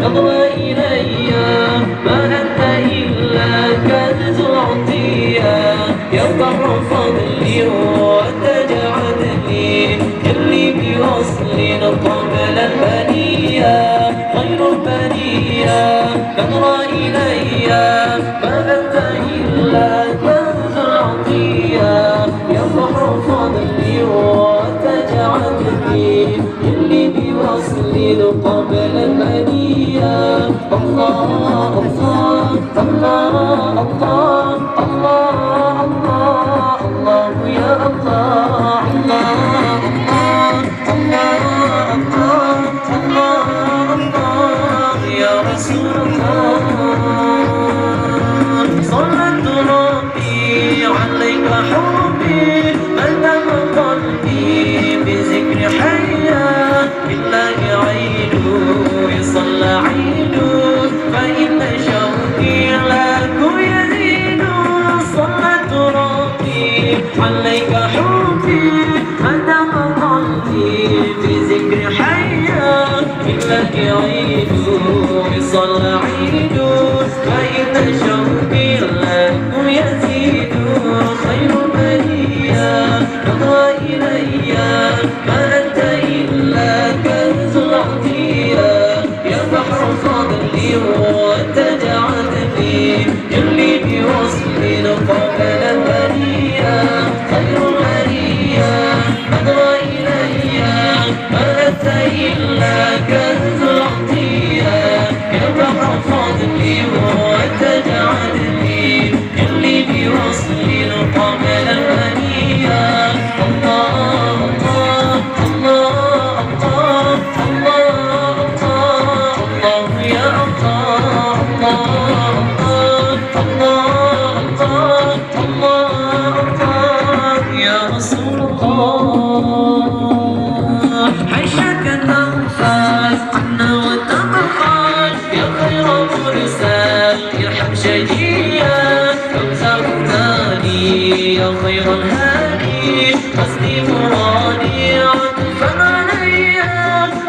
نظرة إلي ما أنت إلا كنز العطية يا بحر فضلي وتجعلني كلي بوصل قبل البنية خير البنية نظرة إلي ما أنت إلا كنز العطية يا بحر فضلي وتجعلني كلي بوصل قبل البنية الله الله الله الله الله الله الله يا الله الله الله الله الله الله يا رسول الله صلت ربي عليك حبي مدام قلبي بذكر حياة بالله عيد يصلى عيد فإن شوقي لك يزيد صلت ربي عليك حبي مدام قلبي بذكر حياة بالله عيد يصلى عيد فإن شوقي لك يزيد خير برية نظرة إلي ما أنت إلا كنز العطية يا بحر فضلي وتجعلني جلي بوصل قبل البرية خير البرية نظرة إلي ما أنت إلا كنز العطية يا بحر فضلي وتجعلني جلي بوصل قبل البرية الله الله الله الله الله الله يا الله الله الله الله الله يا رسول الله عيشك الأنفال عنا وتبخل يا خير مرسل ارحم شجيا كوثر نادي يا خير الهادي قصدي مرادي عطفا علي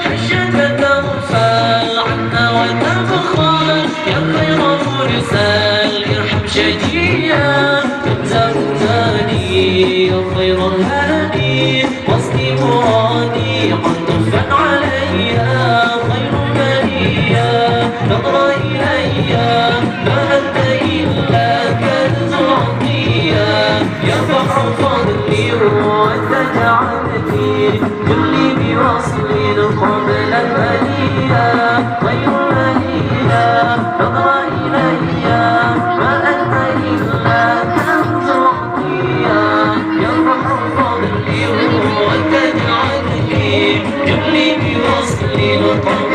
حشك الأنفال عنا وتبخل يا خير مرسل ارحم شجيا كوثر نادي يا خير الهادي قصدي مرادي عطفا علي خير برية نظرة إلي ما أنت إلا كنز العطية يا بحر فضلي وتجعلني كلي بوصل قبل البنية خير برية نظرة إلي ما أنت إلا كنز العطية يا بحر فضلي وتجعلني كلي بوصل قبل